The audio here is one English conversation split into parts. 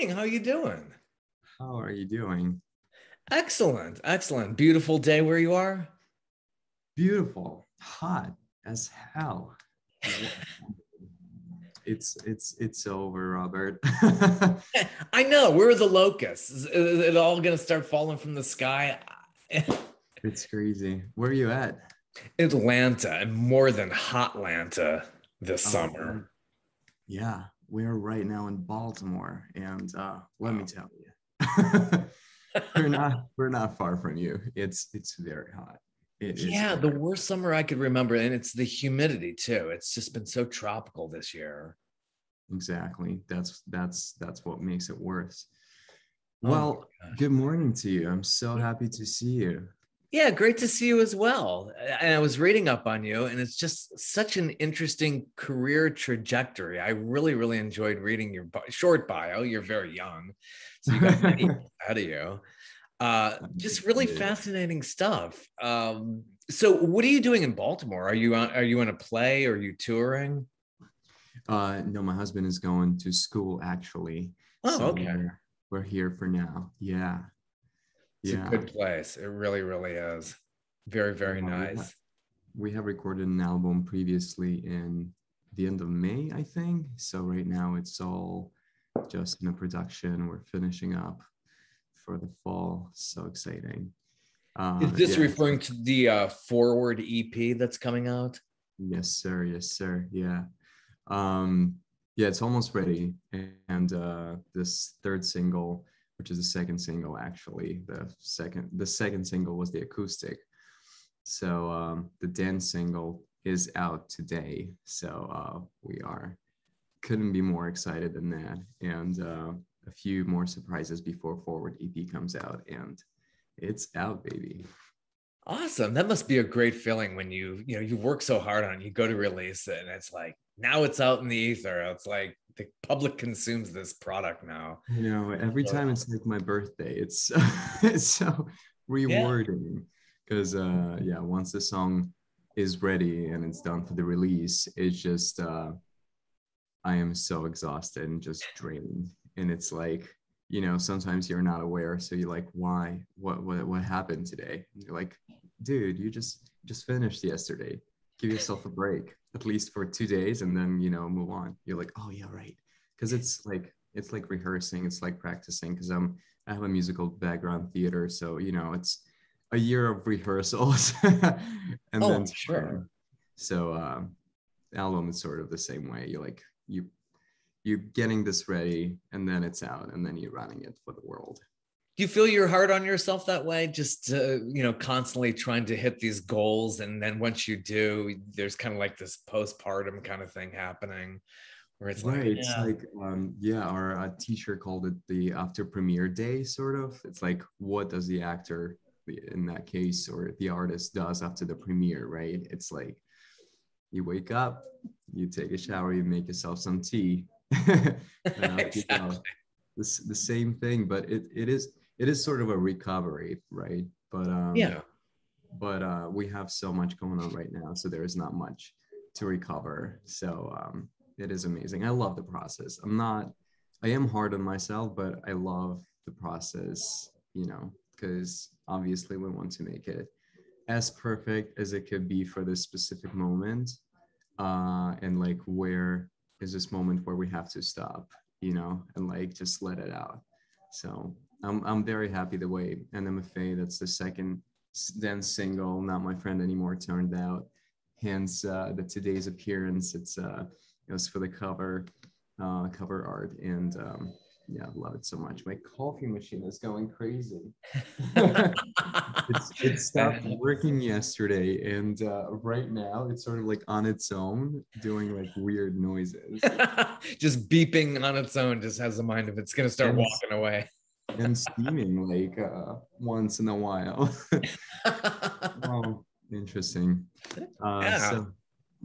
morning. How you doing? How are you doing? Excellent. Excellent. Beautiful day where you are. Beautiful. Hot as hell. Wha- it's over, Robert. I know. Where are the locusts? Is it all going to start falling from the sky? It's crazy. Where are you at? Atlanta, and more than Hotlanta this Oh, summer. yeah. We're right now in Baltimore, and let me Wow. tell you, we're not far from you. It's very hot. It is Yeah, the very worst summer I could remember. And it's the humidity too. It's just been so tropical this year. exactly. That's what makes it worse. Oh my Well, gosh. good morning to you. I'm so happy to see you. Yeah, great to see you as well. And I was reading up on you, and it's just such an interesting career trajectory. I really, really enjoyed reading your short bio. You're very young, so you got many ahead of you. I'm Just really excited. fascinating stuff. So, what are you doing in Baltimore? Are you in a play? Or are you touring? No, my husband is going to school actually, Oh, so okay. we're here for now. Yeah, It's a yeah. good place. It really, really is. Very, very Yeah, nice. we have recorded an album previously in the end of May, I think. So right now it's all just in a production. We're finishing up for the fall. So exciting. Is this Yeah. referring to the Forward EP that's coming out? Yes, sir. Yes, sir. Yeah. Um, yeah, it's almost ready. And this third single, which is the second single, actually, the second single was the acoustic. So the dance single is out today. So we are couldn't be more excited than that. And a few more surprises before Forward EP comes out, and it's out, baby. Awesome. That must be a great feeling when you work so hard on it, you go to release it, and it's like now it's out in the ether. It's like the public consumes this product now. Every So, time it's like my birthday, it's it's so yeah, rewarding because yeah, once the song is ready and it's done for the release, it's just I am so exhausted and just drained. And it's like, sometimes you're not aware. So you're like, why? What happened today? And you're like, dude, you just finished yesterday. Give yourself a break, at least for 2 days, and then move on. You're like, oh yeah, right. Because it's like rehearsing, it's like practicing. Because I have a musical background theater, so it's a year of rehearsals and oh, then I'm sure. time. So album is sort of the same way. You're like you getting this ready, and then it's out, and then you're running it for the world. Do you feel you're hard on yourself that way? Just constantly trying to hit these goals, and then once you do, there's kind of like this postpartum kind of thing happening, where it's like, Right. It's yeah, like, yeah, our teacher called it the after premiere day, sort of. It's like, what does the actor in that case or the artist does after the premiere, right? It's like you wake up, you take a shower, you make yourself some tea, and off you exactly. go. The same thing, but it is sort of a recovery, right? Yeah. We have so much going on right now, so there is not much to recover. So it is amazing. I love the process. I am hard on myself, but I love the process, because obviously we want to make it as perfect as it could be for this specific moment. And like, where is this moment where we have to stop, and like just let it out. So I'm very happy the way NMFA, that's the second then single, Not My Friend Anymore, turned out. Hence the today's appearance. It was for the cover art, and yeah, I love it so much. My coffee machine is going crazy. It That stopped happens. working yesterday, and right now it's sort of like on its own, doing like weird noises Just beeping on its own just has a mind of it's going to start and walking away. steaming like once in a while. Oh, interesting. Yeah. So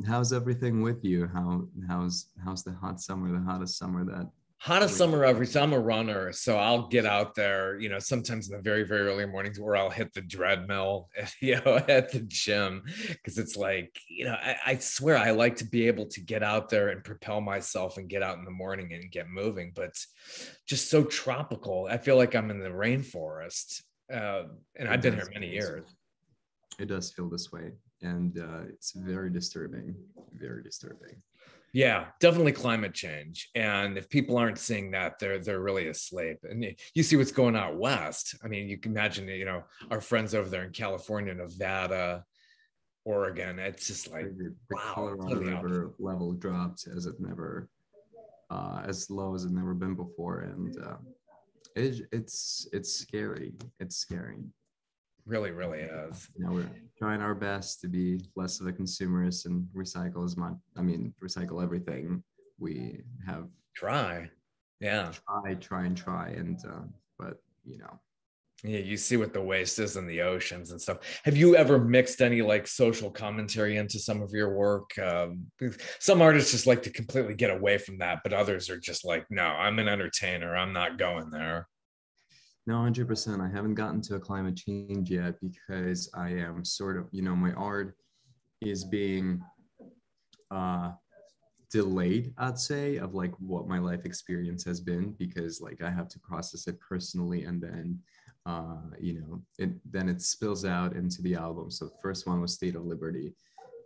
how's everything with you? How's the hot summer, the hottest summer that Hottest Wait, summer ever. So I'm a runner, so I'll get out there, sometimes in the very, very early mornings, or I'll hit the treadmill, at the gym, because it's like, I swear I like to be able to get out there and propel myself and get out in the morning and get moving, but just so tropical. I feel like I'm in the rainforest, and it I've been does here many feel this way. years. It does feel this way, and it's very disturbing. Very disturbing. Yeah, definitely climate change. And if people aren't seeing that, they're really asleep. And you see what's going out west. I mean, you can imagine, our friends over there in California, Nevada, Oregon. It's just like, The wow, Colorado totally opposite. River level dropped as low as it never been before, and it's scary. It's scary. Really, really is. We're trying our best to be less of a consumerist and recycle as much. I mean, recycle everything we have. Try. Yeah. Try, and but Yeah, you see what the waste is in the oceans and stuff. Have you ever mixed any like social commentary into some of your work? Some artists just like to completely get away from that, but others are just like, no, I'm an entertainer. I'm not going there. No, 100%. I haven't gotten to a climate change yet because I am sort of, my art is being delayed, I'd say, of like what my life experience has been, because like I have to process it personally, and then then it spills out into the album. So the first one was State of Liberty,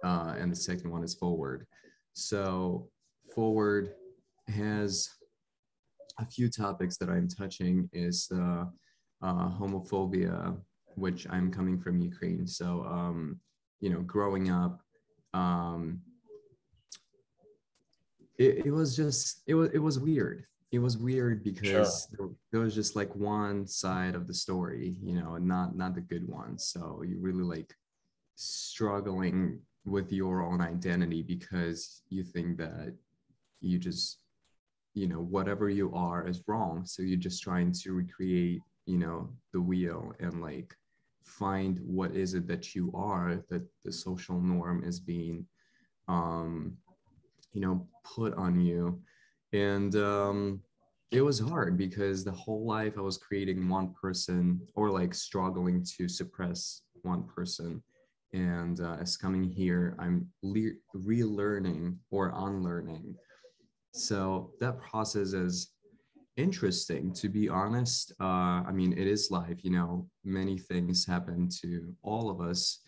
and the second one is Forward. So Forward has a few topics that I'm touching. Is homophobia, which I'm coming from Ukraine. So growing up, it was just it was weird. It was weird because there was just like one side of the story, and not the good one. So you really like struggling with your own identity because you think that you just whatever you are is wrong. So you're just trying to recreate the wheel and like find what is it that you are, that the social norm is being put on you. And it was hard because the whole life I was creating one person, or like struggling to suppress one person. And as coming here, I'm relearning or unlearning. So that process is interesting, to be honest. I mean, it is life, many things happen to all of us,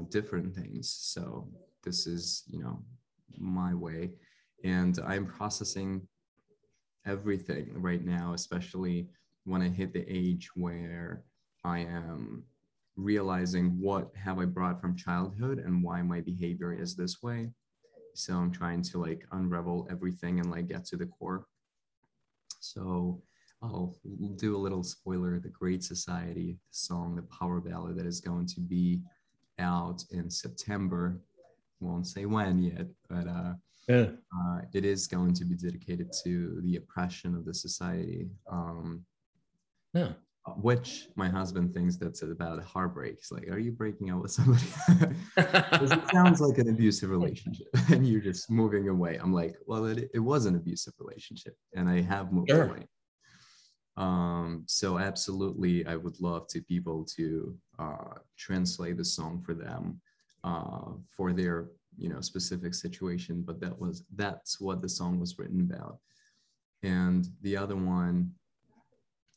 different things. So this is, my way. And I'm processing everything right now, especially when I hit the age where I am realizing what have I brought from childhood and why my behavior is this way. So I'm trying to like unravel everything and like get to the core. So I'll do a little spoiler: The Great Society, the song, the power ballad that is going to be out in September. Won't say when yet, but it is going to be dedicated to the oppression of the society. Yeah. Which my husband thinks that's about heartbreak. He's like, "Are you breaking up with somebody?" Because it sounds like an abusive relationship, and you're just moving away. I'm like, well, it was an abusive relationship, and I have moved away. So absolutely, I would love to people to translate the song for them, for their specific situation. But that's what the song was written about. And the other one,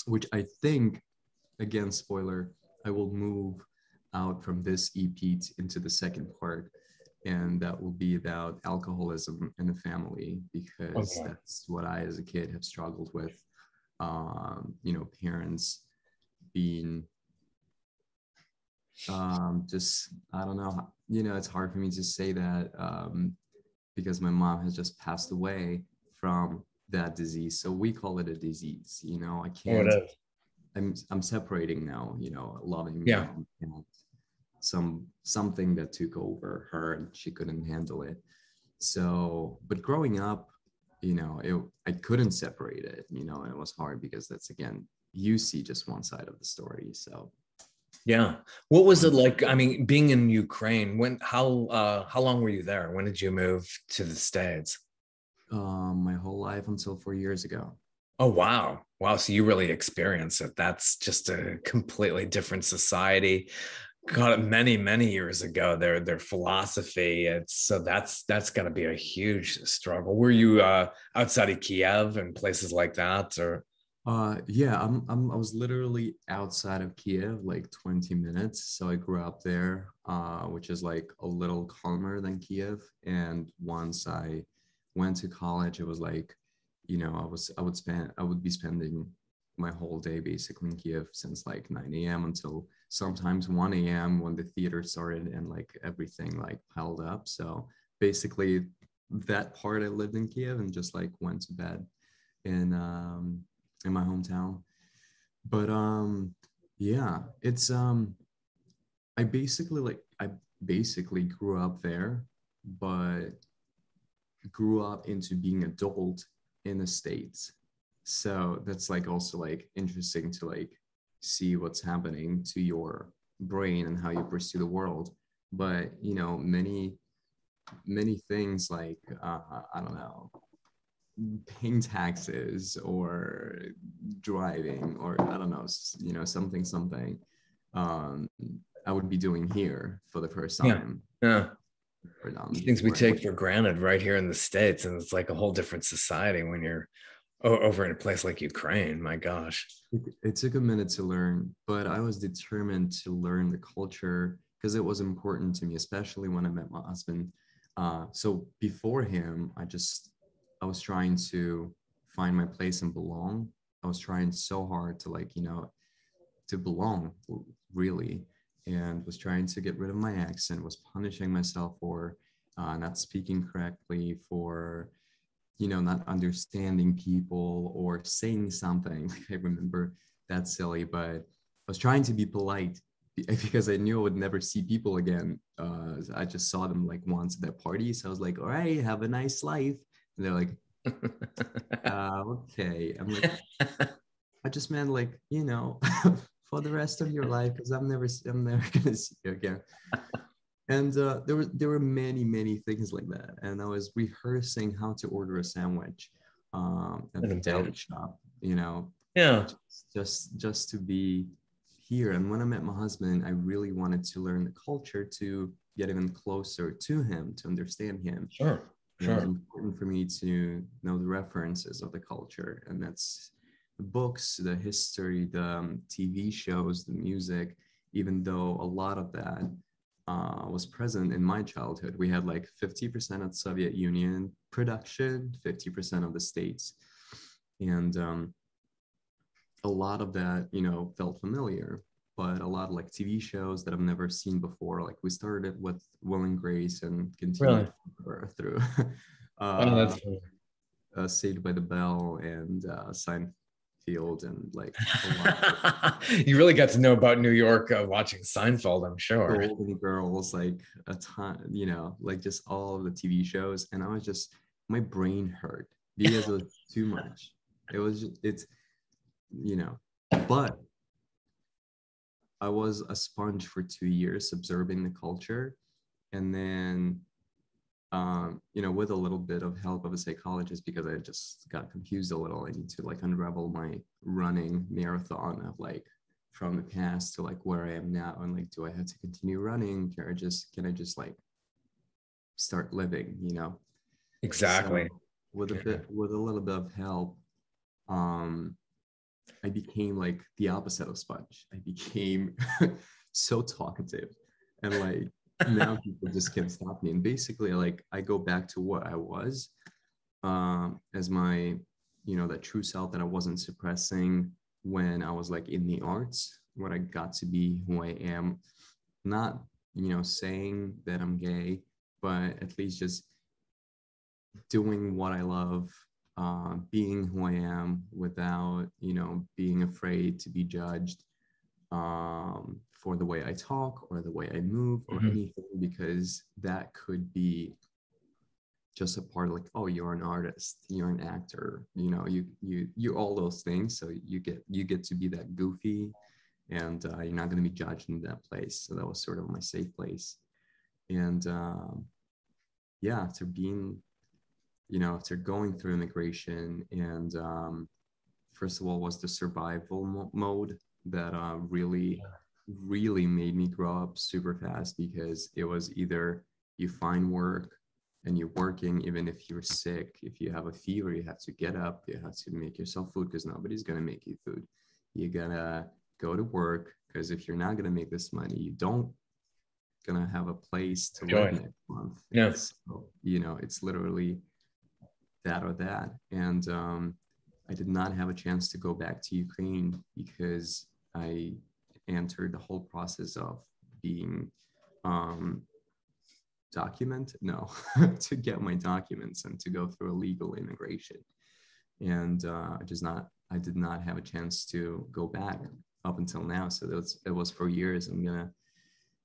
which I think, again, spoiler, I will move out from this EP into the second part, and that will be about alcoholism in the family, because that's what I, as a kid, have struggled with. Parents being just, I don't know, it's hard for me to say that because my mom has just passed away from that disease. So we call it a disease. I can't. I'm separating now. Loving mom and something that took over her, and she couldn't handle it. So, but growing up, I couldn't separate it. And it was hard because that's, again, you see just one side of the story. So. Yeah. What was it like? I mean, being in Ukraine, how long were you there? When did you move to the States? My whole life until 4 years ago. Oh, wow. Wow. So you really experience it. That's just a completely different society. Got it many, many years ago. Their philosophy. It's so that's gotta be a huge struggle. Were you outside of Kiev and places like that? Or Yeah, I was literally outside of Kiev, like 20 minutes. So I grew up there, which is like a little calmer than Kiev. And once I went to college, it was like, I would be spending my whole day basically in Kiev since like 9 a.m. until sometimes 1 a.m. when the theater started and like everything like piled up. So basically that part I lived in Kiev and just like went to bed in in my hometown. But yeah, it's I basically grew up there, but grew up into being adult in the States. So that's like also like interesting to like see what's happening to your brain and how you pursue the world. But many things like I don't know, paying taxes or driving or I don't know, something um, I would be doing here for the first yeah, time. yeah. But, These things we right. take for granted right here in the States, and it's like a whole different society when you're over in a place like Ukraine. My gosh. It took a minute to learn, but I was determined to learn the culture because it was important to me, especially when I met my husband. So before him, I was trying to find my place and belong. I was trying so hard to like, to belong really, and was trying to get rid of my accent, was punishing myself for not speaking correctly, for not understanding people or saying something. Like I remember that's silly, but I was trying to be polite because I knew I would never see people again. I just saw them like once at their party. So I was like, all right, have a nice life. And they're like, okay. I'm like, I just meant like, for the rest of your life, because I'm never gonna see you again. And there were many things like that, and I was rehearsing how to order a sandwich at the deli shop, Yeah. just to be here. And when I met my husband, I really wanted to learn the culture to get even closer to him, to understand him. Sure. It was Sure. important for me to know the references of the culture, and that's the books, the history, the TV shows, the music. Even though a lot of that was present in my childhood. We had like 50% of Soviet Union production, 50% of the States. And a lot of that, felt familiar, but a lot of like TV shows that I've never seen before. Like we started with Will and Grace and Really? continued through Oh, uh, that's funny. Saved by the Bell and Seinfeld and like a lot of You really got to know about New York watching Seinfeld, I'm sure. Golden Girls, like a ton, like just all of the TV shows. And I was just, my brain hurt because it was too much. It was, it's, you know, but I was a sponge for 2 years absorbing the culture. And then, with a little bit of help of a psychologist, because I just got confused a little, I need to like unravel my running marathon of like from the past to like where I am now, and like, do I have to continue running? Can I just like start living? Exactly. So with a little bit of help, um, I became like the opposite of sponge. I became so talkative, and like now people just can't stop me. And basically, like I go back to what I was as my, that true self that I wasn't suppressing when I was like in the arts, what I got to be who I am. Not, saying that I'm gay, but at least just doing what I love, being who I am without, being afraid to be judged for the way I talk or the way I move or Mhm. anything, because that could be just a part of like, oh, you're an artist, you're an actor, you all those things. So you get to be that goofy, and you're not going to be judged in that place. So that was sort of my safe place. And yeah, after being after going through immigration, and first of all was the survival mode that really made me grow up super fast, because it was either you find work and you're working, even if you're sick, if you have a fever, you have to get up, you have to make yourself food, because nobody's going to make you food. You gotta go to work, because if you're not going to make this money, you don't gonna have a place to live next month. Yeah. So, it's literally that or that. And I did not have a chance to go back to Ukraine, because I entered the whole process of being documented, no, to get my documents and to go through a legal immigration. And I did not have a chance to go back up until now. So it was for years. I'm gonna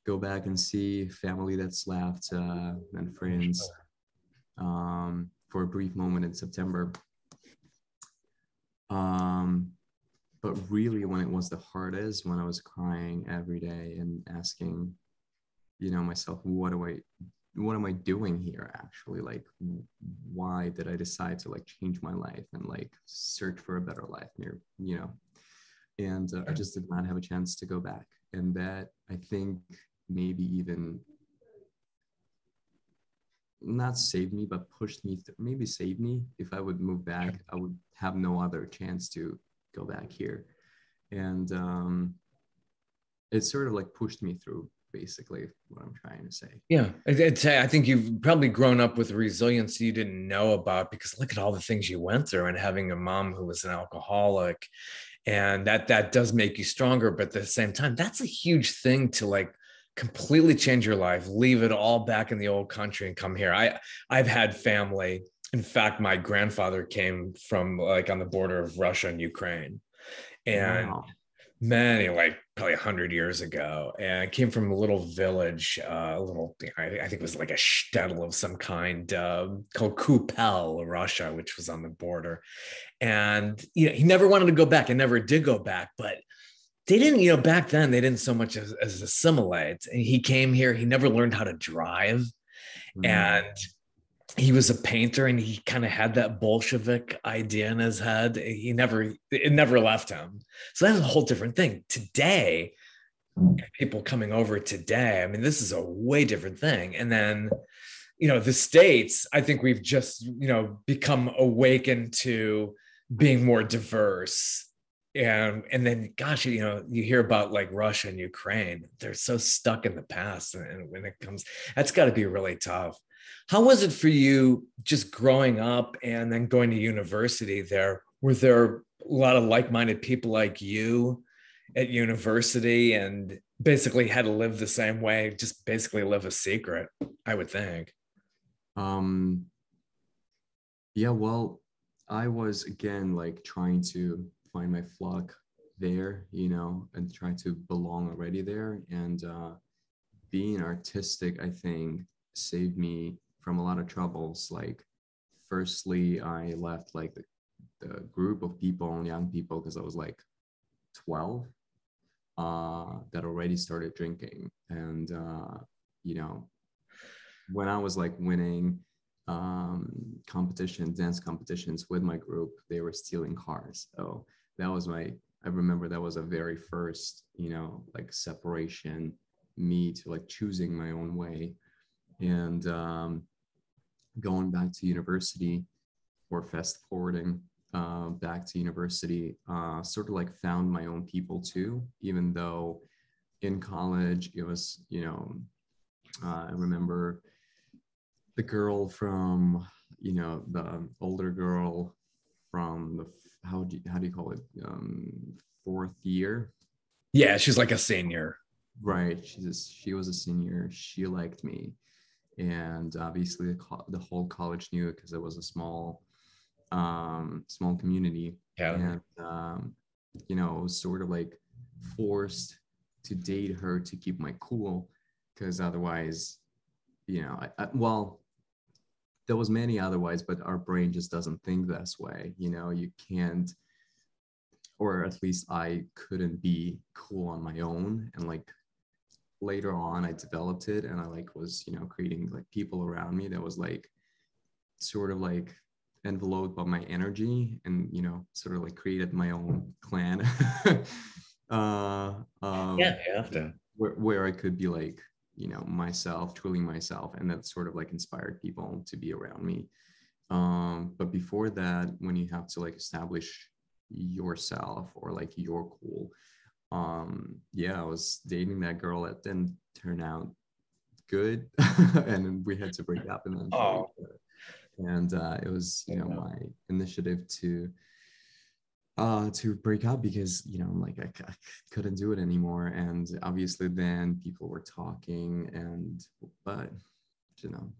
go back and see family that's left, and friends, for a brief moment in September. But really, when it was the hardest, when I was crying every day and asking, myself, what am I doing here? Actually, like, why did I decide to like change my life and like search for a better life and I just did not have a chance to go back. And that, I think, maybe even not saved me, but pushed me maybe saved me. If I would move back, I would have no other chance to go back here. And it sort of like pushed me through, basically, what I'm trying to say. Yeah, I think you've probably grown up with resilience you didn't know about, because look at all the things you went through, and having a mom who was an alcoholic, and that does make you stronger. But at the same time, that's a huge thing to like completely change your life, leave it all back in the old country and come here. I've had family. In fact, my grandfather came from like on the border of Russia and Ukraine, and Wow. many, like probably 100 years ago, and came from a little village, I think it was like a shtetl of some kind, called Kupel, Russia, which was on the border. And he never wanted to go back and never did go back, but they didn't, back then they didn't so much as assimilate. And he came here, he never learned how to drive. And he was a painter, and he kind of had that Bolshevik idea in his head. It never left him. So that's a whole different thing. Today, people coming over today, I mean, this is a way different thing. And then, the States, I think we've just, become awakened to being more diverse. And then, gosh, you hear about like Russia and Ukraine, they're so stuck in the past. And when it comes, that's got to be really tough. How was it for you just growing up and then going to university there? Were there a lot of like-minded people like you at university, and basically had to live the same way, just basically live a secret, I would think? Yeah, well, I was, again, like trying to find my flock there, and try to belong already there. And being artistic, I think, saved me from a lot of troubles. Like, firstly, I left like the group of people, young people, because I was like 12, that already started drinking. And when I was like winning dance competitions with my group, they were stealing cars. So that was I remember that was a very first, like separation, me to like choosing my own way. And going back to university, or fast forwarding back to university, sort of like found my own people too, even though in college it was, I remember the girl from, the older girl from the, how do you call it? Fourth year. Yeah, she's like a senior. Right. She was a senior. She liked me. And obviously the whole college knew it, because it was a small community. Yeah. And, it was sort of like forced to date her to keep my cool, because otherwise, well, there was many otherwise, but our brain just doesn't think this way. You can't, or at least I couldn't be cool on my own. And like later on I developed it, and I like was, creating like people around me that was like sort of like enveloped by my energy, and sort of like created my own clan. Yeah, you have to. Where I could be like, myself, truly myself, and that sort of like inspired people to be around me. But before that, when you have to like establish yourself or like you're cool, yeah, I was dating that girl that didn't turn out good, and we had to break up eventually. Oh, And it was my initiative to break up, because I'm like I couldn't do it anymore. And obviously then people were talking, but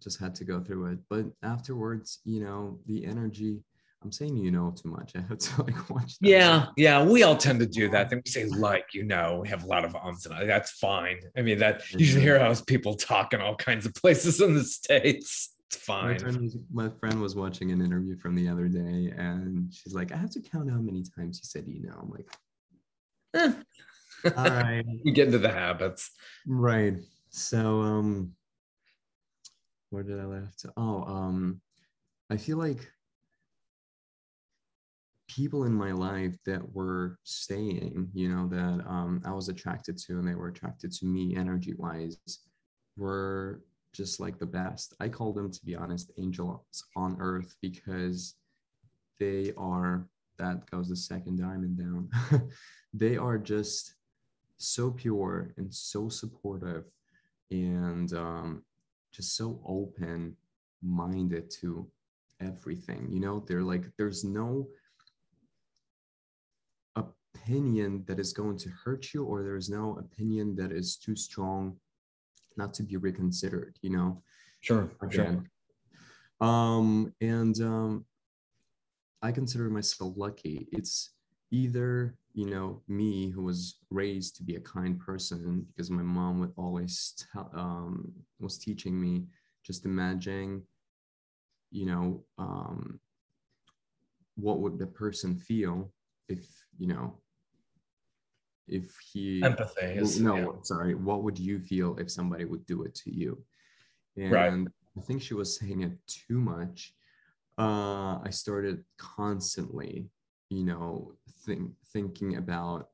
just had to go through it. But afterwards, the energy, I'm saying too much, I have to like watch that. yeah, we all tend to do that. Then we say like, we have a lot of ums, and that's fine. I mean, that you should hear how people talk in all kinds of places in the States. It's fine. My friend was watching an interview from the other day, and she's like, I have to count how many times you said I'm like, all right. We get into the habits. Right. So where did I left? I feel like people in my life that were staying, that I was attracted to, and they were attracted to me energy wise, were just like the best. I call them, to be honest, angels on earth, because they are, that goes the second diamond down. They are just so pure and so supportive, and just so open minded to everything. They're like, there's no opinion that is going to hurt you, or there's no opinion that is too strong not to be reconsidered. Sure. Again. And I consider myself lucky. It's either me, who was raised to be a kind person, because my mom would always was teaching me, just imagine what would the person feel if if he Empathy is, no yeah. sorry what would you feel if somebody would do it to you? And right. I think she was saying it too much. I started constantly thinking about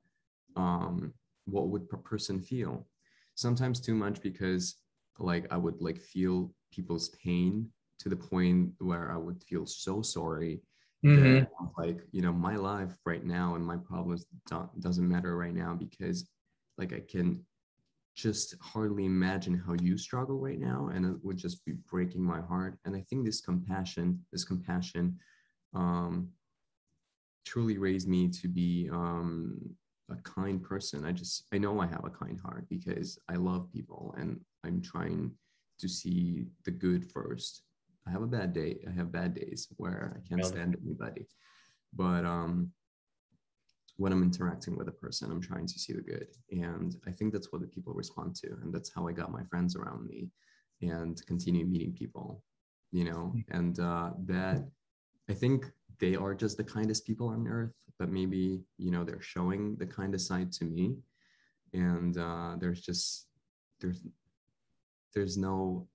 what would a person feel, sometimes too much, because like I would like feel people's pain to the point where I would feel so sorry that like my life right now and my problems doesn't matter right now, because like I can just hardly imagine how you struggle right now, and it would just be breaking my heart. And I think this compassion truly raised me to be a kind person. I know I have a kind heart because I love people, and I'm trying to see the good first. I have bad days where I can't stand anybody, but when I'm interacting with a person, I'm trying to see the good. And I think that's what the people respond to. And that's how I got my friends around me and continue meeting people, and that I think they are just the kindest people on earth, but maybe, they're showing the kindest side to me. And there's no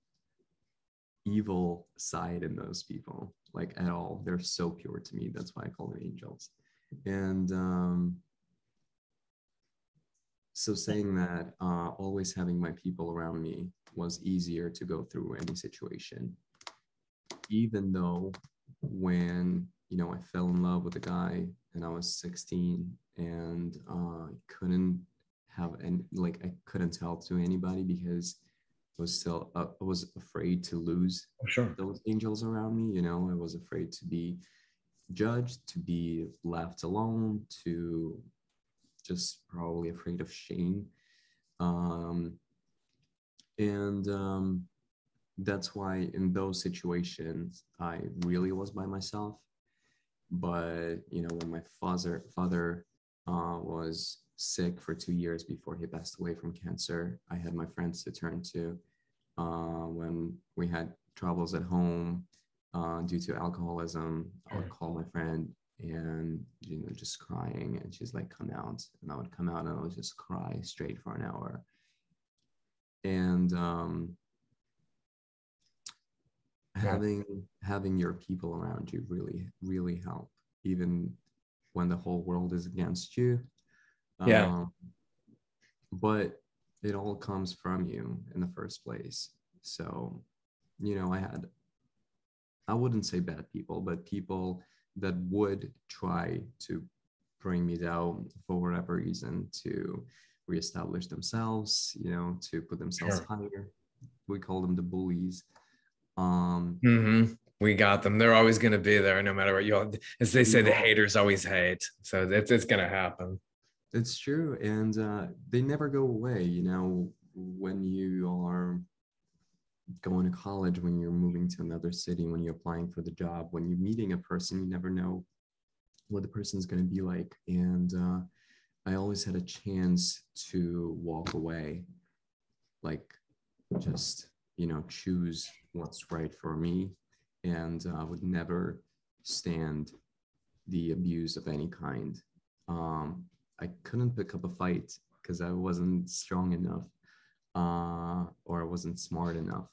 evil side in those people, like at all. They're so pure to me. That's why I call them angels. And so saying that, always having my people around me was easier to go through any situation, even though when I fell in love with a guy and I was 16, and I couldn't tell to anybody, because I was afraid to lose those angels around me. I was afraid to be judged, to be left alone, to just probably afraid of shame. And that's why in those situations I really was by myself. But when my father was sick for 2 years before he passed away from cancer, I had my friends to turn to. When we had troubles at home due to alcoholism, I would call my friend and just crying, and she's like, come out, and I would come out and I would just cry straight for an hour. And having your people around you really help, even when the whole world is against you. Yeah. But it all comes from you in the first place. So, I wouldn't say bad people, but people that would try to bring me down for whatever reason, to reestablish themselves, to put themselves Sure. higher. We call them the bullies. We got them. They're always going to be there no matter what you, as they say, the haters always hate. So it's going to happen. It's true. And they never go away. When you are going to college, when you're moving to another city, when you're applying for the job, when you're meeting a person, you never know what the person's going to be like. And I always had a chance to walk away, like just, choose what's right for me. And I would never stand the abuse of any kind. I couldn't pick up a fight because I wasn't strong enough, or I wasn't smart enough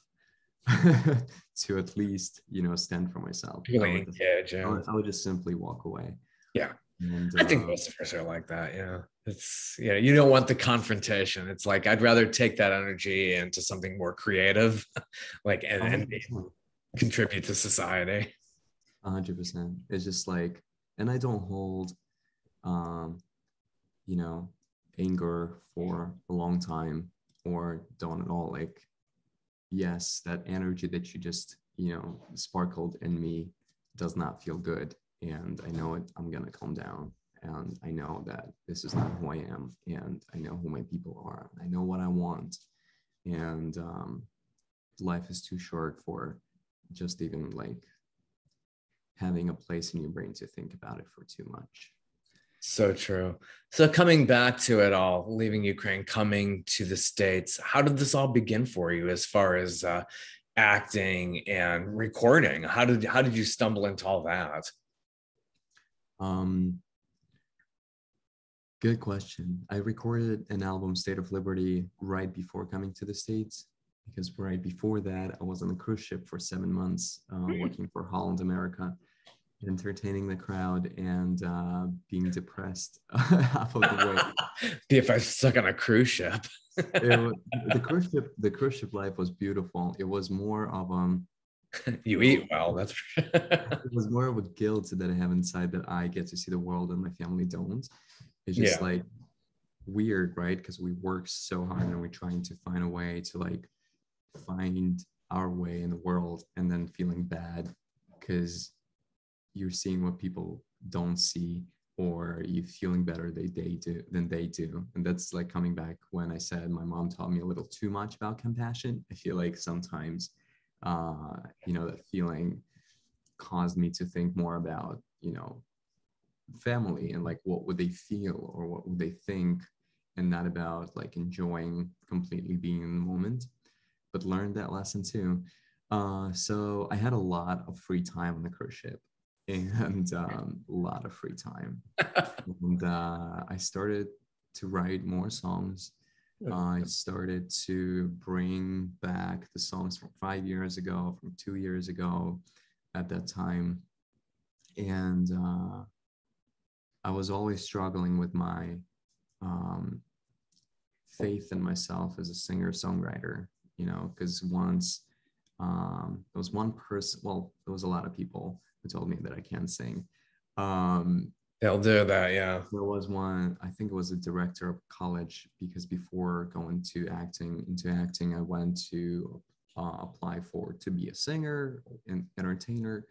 to at least, stand for myself. Really engage. Yeah. I would just simply walk away. Yeah. And I think most of us are like that. Yeah. It's, you don't want the confrontation. It's like, I'd rather take that energy into something more creative, like, and contribute to society. 100%. It's just like, and I don't hold, anger for a long time, or don't at all. Like, yes, that energy that you just, sparkled in me does not feel good. And I know it, I'm going to calm down. And I know that this is not who I am. And I know who my people are. I know what I want. And life is too short for just even like having a place in your brain to think about it for too much. So true. So coming back to it all, leaving Ukraine, coming to the States, how did this all begin for you as far as acting and recording? How did you stumble into all that? Good question. I recorded an album, State of Liberty, right before coming to the States, because right before that, I was on a cruise ship for 7 months, working for Holland America, entertaining the crowd, and being depressed half of the way. If I stuck on a cruise ship. The cruise ship life was beautiful. It was more of you eat well, that's for sure. It was more of a guilt that I have inside, that I get to see the world and my family don't. It's just like weird, right? Because we work so hard and we're trying to find a way to like find our way in the world, and then feeling bad because you're seeing what people don't see, or you feeling better than they do. And that's like coming back when I said my mom taught me a little too much about compassion. I feel like sometimes that feeling caused me to think more about family and like what would they feel or what would they think, and not about like enjoying completely being in the moment. But learned that lesson too. So I had a lot of free time on the cruise ship, and a lot of free time. And I started to write more songs. I started to bring back the songs from 5 years ago, from 2 years ago at that time. And I was always struggling with my faith in myself as a singer-songwriter, because once there was one person, well, there was a lot of people who told me that I can't sing. They'll do that, yeah. There was one, I think it was a director of college, because before going into acting, I went to apply to be a singer and entertainer,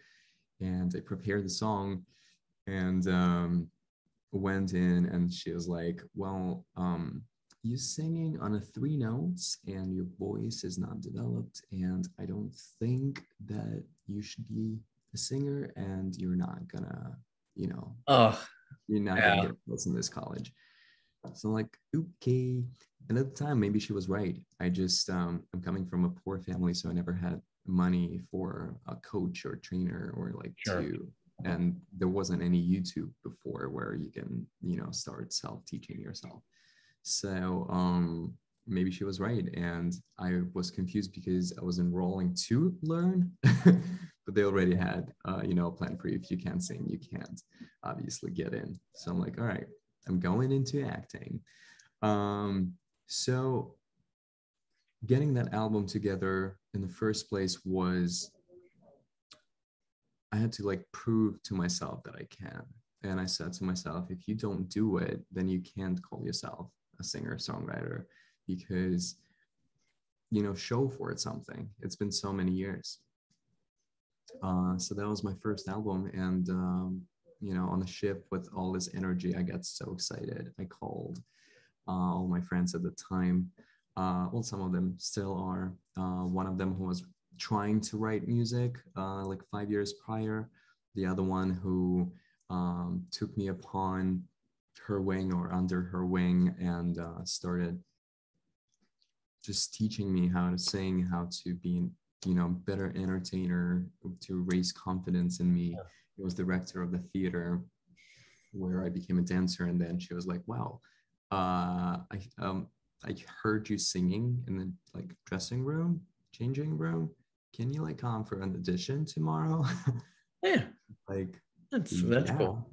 and I prepared the song, and went in, and she was like, well, you're singing on 3 notes and your voice is not developed, and I don't think that you should be a singer, and you're not gonna gonna get a place in this college. So I'm like, okay. And at the time, maybe she was right. I just I'm coming from a poor family, so I never had money for a coach or trainer, or like and there wasn't any YouTube before where you can start self-teaching yourself. So maybe she was right. And I was confused because I was enrolling to learn, but they already had, a plan for you. If you can't sing, you can't obviously get in. So I'm like, all right, I'm going into acting. So getting that album together in the first place was, I had to like prove to myself that I can. And I said to myself, if you don't do it, then you can't call yourself a singer-songwriter, because, show for it something. It's been so many years. So that was my first album. And, on the ship with all this energy, I got so excited. I called all my friends at the time. Well, some of them still are. One of them who was trying to write music like 5 years prior. The other one who took me upon her wing or under her wing and started just teaching me how to sing, how to be, better entertainer, to raise confidence in me. It was the director of the theater where I became a dancer. And then she was like, wow, I heard you singing in the like dressing room, changing room. Can you like come for an audition tomorrow? Yeah, Like, that's cool.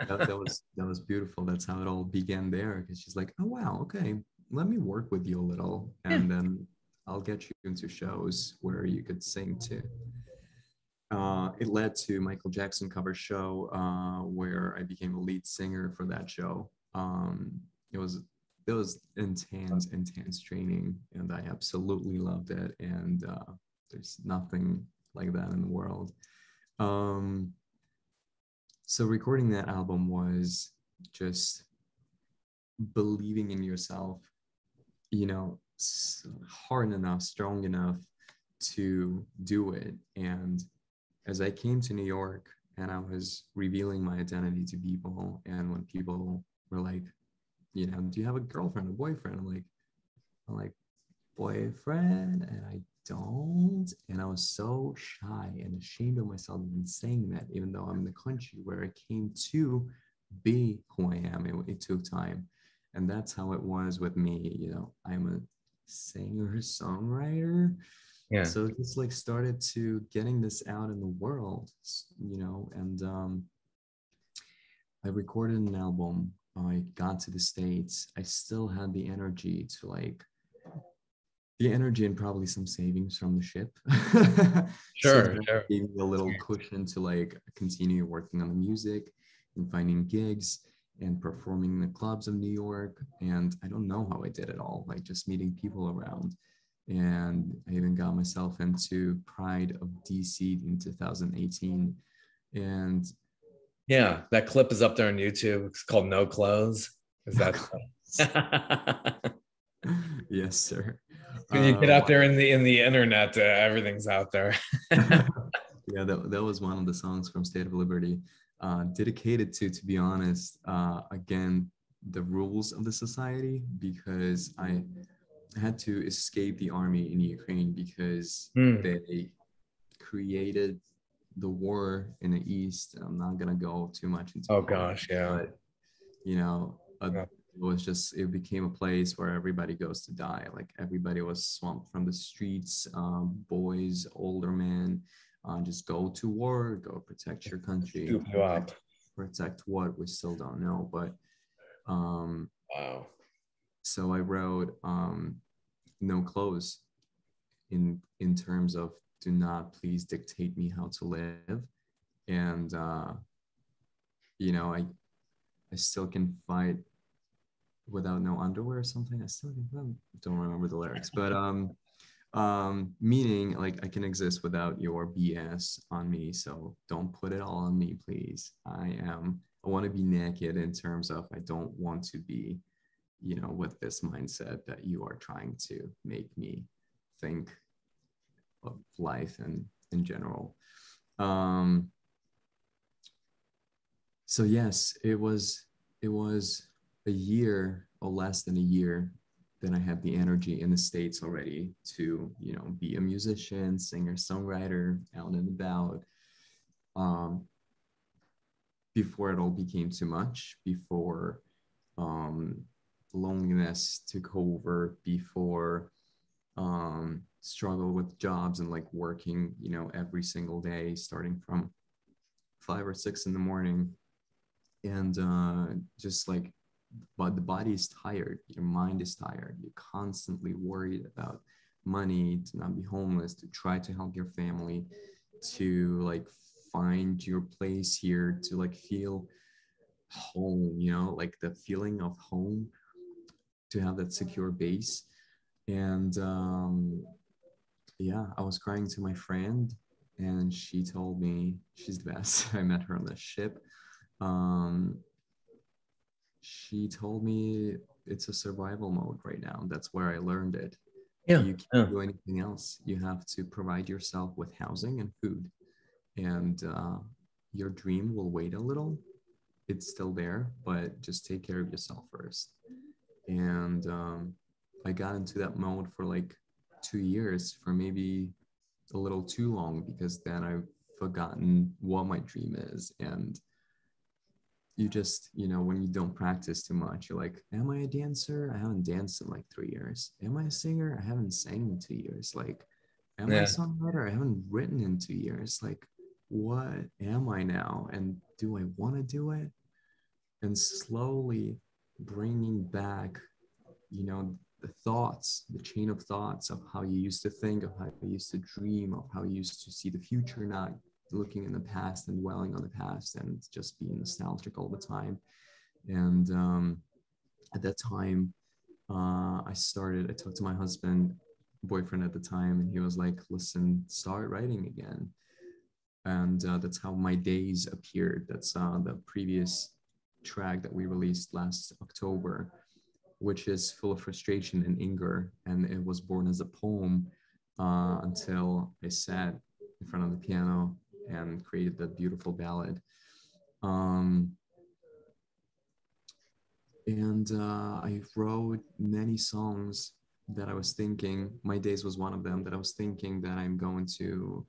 that was beautiful. That's how it all began there. Because she's like, oh wow, okay, let me work with you a little, and then I'll get you into shows where you could sing too. It led to Michael Jackson cover show, where I became a lead singer for that show. It was intense training, and I absolutely loved it. And there's nothing like that in the world. So recording that album was just believing in yourself, hard enough, strong enough to do it. And as I came to New York and I was revealing my identity to people, and when people were like, do you have a girlfriend, a boyfriend? I'm like, boyfriend, and I don't. And I was so shy and ashamed of myself in saying that, even though I'm in the country where I came to be who I am. It took time. And that's how it was with me. I'm a singer-songwriter. Yeah. So it just like started to getting this out in the world, and I recorded an album. I got to the States. I still had the energy and probably some savings from the ship. So Sure. that gave me a little cushion to like continue working on the music and finding gigs and performing in the clubs of New York. And I don't know how I did it all, like just meeting people around. And I even got myself into Pride of DC in 2018. And yeah, that clip is up there on YouTube. It's called No Clothes. Is that? Yes, sir. When you get out there in the internet, everything's out there. Yeah, that was one of the songs from State of Liberty, dedicated to be honest, again, the rules of the society, because I had to escape the army in Ukraine because they created the war in the East. And I'm not gonna go too much into gosh, yeah. But it became a place where everybody goes to die. Like everybody was swamped from the streets, boys, older men, just go to war, go protect your country. Scoop you up. Protect what? We still don't know. But wow. So I wrote No Clothes in terms of do not please dictate me how to live. And I still can fight without no underwear or something. I still don't remember the lyrics, but meaning like I can exist without your BS on me. So don't put it all on me, please. I want to be naked in terms of I don't want to be, with this mindset that you are trying to make me think of life and in general. So yes, it was a year or less than a year that I had the energy in the States already to, be a musician, singer, songwriter, out and about. Before it all became too much, before loneliness took over before struggle with jobs and like working, you know, every single day, starting from 5 or 6 in the morning. And just like, but the body is tired, your mind is tired, you're constantly worried about money, to not be homeless, to try to help your family, to like find your place here, to like feel home, you know, like the feeling of home, to have that secure base. And yeah, I was crying to my friend, and she told me she's the best. I met her on the ship. Um, she told me it's a survival mode right now. That's where I learned it. Yeah. You can't Yeah. do anything else. You have to provide yourself with housing and food, and your dream will wait a little. It's still there, but just take care of yourself first. And I got into that mode for like 2 years, for maybe a little too long, because then I've forgotten what my dream is. And you just, you know, when you don't practice too much, you're like, am I a dancer? I haven't danced in like 3 years. Am I a singer? I haven't sang in 2 years. Like, am I a Yeah. songwriter? I haven't written in 2 years. Like, what am I now? And do I want to do it? And slowly bringing back, you know, the thoughts, the chain of thoughts of how you used to think, of how you used to dream, of how you used to see the future, not looking in the past and dwelling on the past and just being nostalgic all the time. And at that time, I talked to my husband, boyfriend at the time, and he was like, listen, start writing again. And that's how My Days appeared. That's the previous track that we released last October, which is full of frustration and anger. And it was born as a poem until I sat in front of the piano and created that beautiful ballad. Um, and I wrote many songs that I was thinking, My Days was one of them, that I was thinking that I'm going to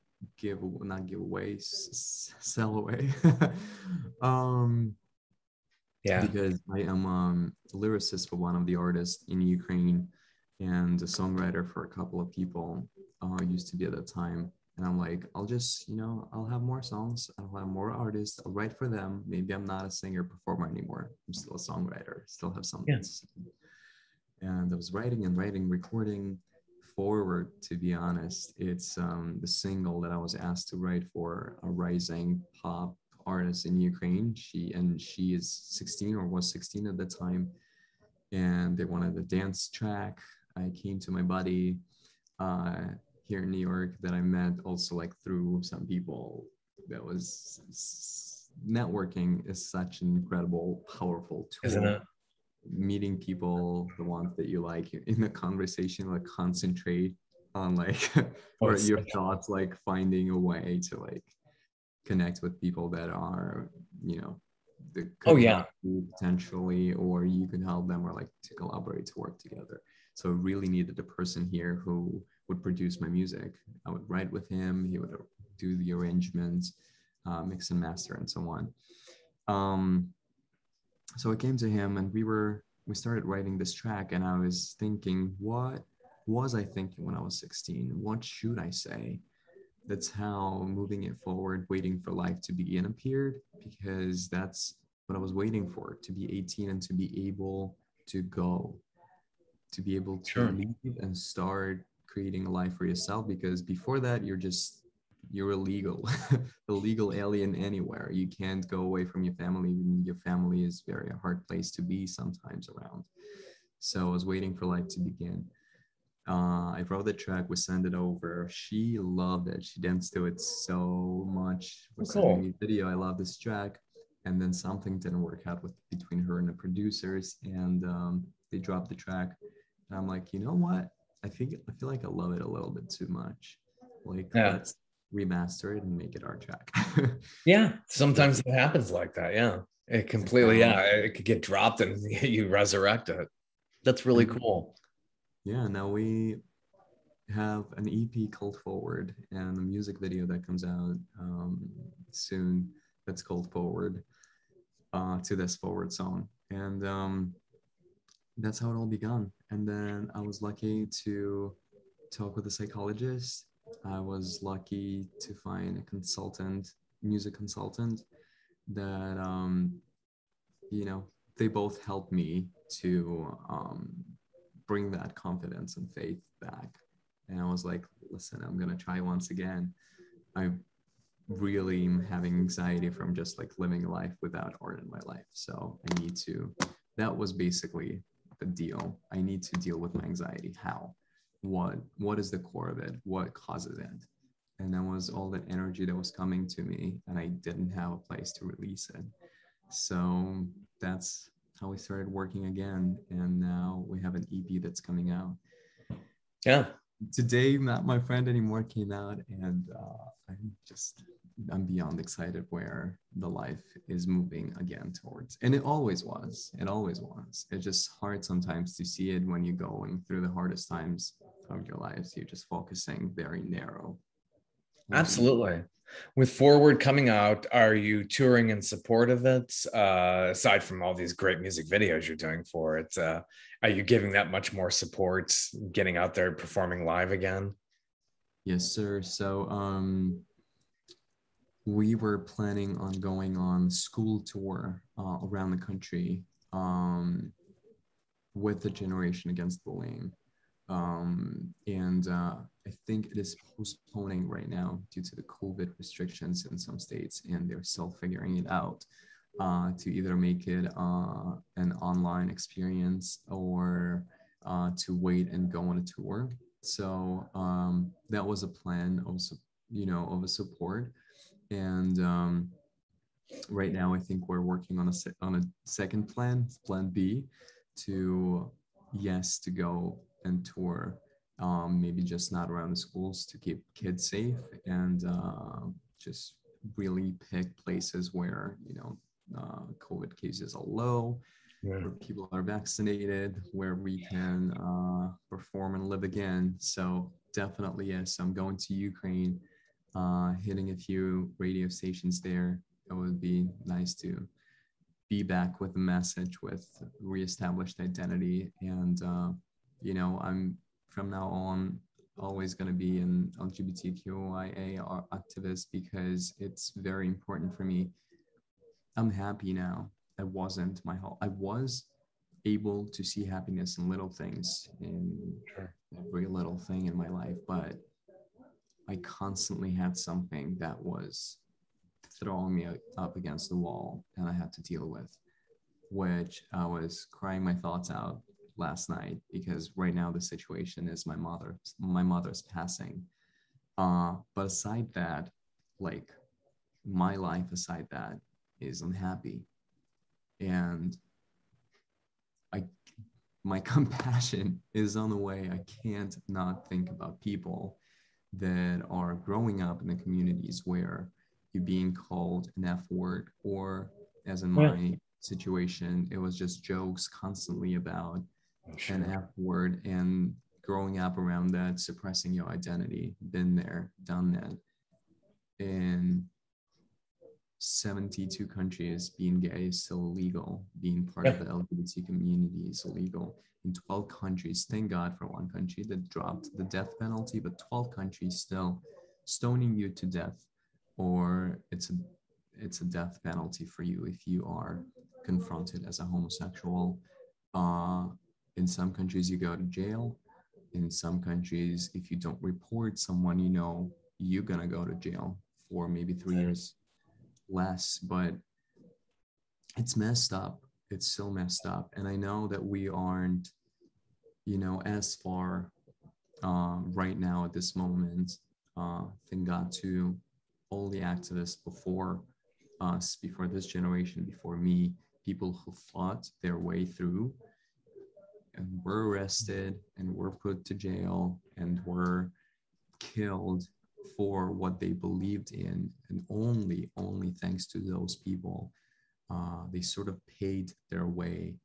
not give away, sell away. um, Yeah. because I am a lyricist for one of the artists in Ukraine and a songwriter for a couple of people used to be at that time. And I'm like, I'll just, you know, I'll have more songs, I'll have more artists, I'll write for them. Maybe I'm not a singer performer anymore. I'm still a songwriter, still have something Yeah. to say. And I was writing and writing, recording Forward, to be honest. It's the single that I was asked to write for a rising pop artist in Ukraine. She is 16 or was 16 at the time, and they wanted a dance track. I came to my buddy uh, here in New York that I met also like through some people. That was networking is such an incredible, powerful Isn't tool. it? Meeting people, the ones that you like in the conversation, like concentrate on like Oh, or it's your thoughts, like finding a way to like connect with people that are, you know, that oh could yeah. help you potentially, or you could help them, or like to collaborate, to work together. So I really needed a person here who would produce my music. I would write with him, he would do the arrangements, mix and master, and so on. um, so I came to him, and we started writing this track, and I was thinking, what was I thinking when I was 16? What should I say? That's how Moving It Forward, Waiting for Life to Begin appeared, because that's what I was waiting for, to be 18 and to be able to go, to be able to Sure. leave and start creating a life for yourself. Because before that, you're illegal, a legal alien anywhere. You can't go away from your family. Your family is very a hard place to be sometimes around. So I was waiting for life to begin. I wrote the track, we sent it over. She loved it. She danced to it so much. We're Oh, sending cool. me a video. I love this track. And then something didn't work out with between her and the producers, and they dropped the track. And I'm like, you know what? I feel like I love it a little bit too much. Like, Yeah. let's remaster it and make it our track. Yeah. So Sometimes it happens like that. Yeah. It completely, now, yeah. It could get dropped and you resurrect it. That's really and cool. yeah, now we have an EP called Forward and a music video that comes out soon that's called Forward, to this Forward song. And that's how it all began. And then I was lucky to talk with a psychologist. I was lucky to find a consultant, music consultant, that you know, they both helped me to bring that confidence and faith back. And I was like, listen, I'm gonna try once again. I really am having anxiety from just like living a life without art in my life. So I need to, that was basically the deal. I need to deal with my anxiety. How? What is the core of it? What causes it? And that was all that energy that was coming to me, and I didn't have a place to release it. So that's how we started working again. And now we have an EP that's coming out. Yeah. Today, Not My Friend Anymore came out, and I'm beyond excited where the life is moving again towards. And it always was. It always was. It's just hard sometimes to see it when you're going through the hardest times of your lives. You're just focusing very narrow. Absolutely. With Forward coming out, are you touring in support of it? Aside from all these great music videos you're doing for it, are you giving that much more support, getting out there, performing live again? Yes, sir. So we were planning on going on school tour around the country with the Generation Against Bullying. And I think it is postponing right now due to the COVID restrictions in some states, and they're still figuring it out to either make it an online experience or to wait and go on a tour. So that was a plan of, of a support. And right now, I think we're working on a second plan B, to to go and tour, maybe just not around the schools, to keep kids safe, and just really pick places where COVID cases are low, where people are vaccinated, where we can perform and live again. So definitely, yes, I'm going to Ukraine, hitting a few radio stations there. It would be nice to be back with a message, with reestablished identity. And I'm from now on always going to be an LGBTQIA activist, because it's very important for me. I'm happy now. I was able to see happiness in little things, in every little thing in my life, but I constantly had something that was throwing me up against the wall, and I had to deal with, which I was crying my thoughts out last night, because right now the situation is my mother's passing. But aside that, like, my life aside that is unhappy, and my compassion is on the way. I can't not think about people that are growing up in the communities where you're being called an F word, or, as in my situation, it was just jokes constantly about an F word, and growing up around that, suppressing your identity. Been there, done that. In 72 countries, being gay is still illegal. Being part of the LGBT community is illegal. In 12 countries, thank God for one country that dropped the death penalty, but 12 countries still stoning you to death, or it's a death penalty for you if you are confronted as a homosexual. In some countries, you go to jail. In some countries, if you don't report someone, you're gonna go to jail for maybe 3 years less. But it's messed up. It's so messed up. And I know that we aren't, as far right now at this moment. Thank God to all the activists before us, before this generation, before me, people who fought their way through and were arrested and were put to jail and were killed for what they believed in. And only thanks to those people, they sort of paid their way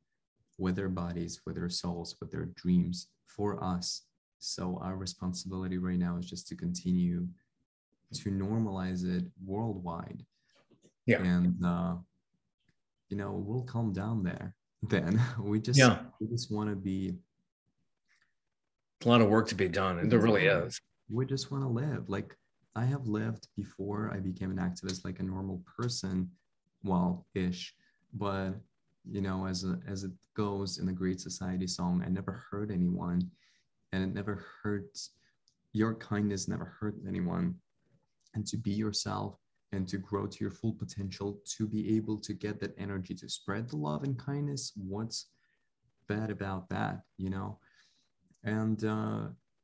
with their bodies, with their souls, with their dreams for us. So our responsibility right now is just to continue to normalize it worldwide. And we'll calm down there. then we just Yeah, want to be, a lot of work to be done, and there really yeah, is. we just want to live. Like, I have lived before I became an activist like a normal person, well, ish, but as it goes in the Great Society song, I never hurt anyone, and it never hurts. Your kindness never hurt anyone, and to be yourself and to grow to your full potential, to be able to get that energy to spread the love and kindness. What's bad about that, and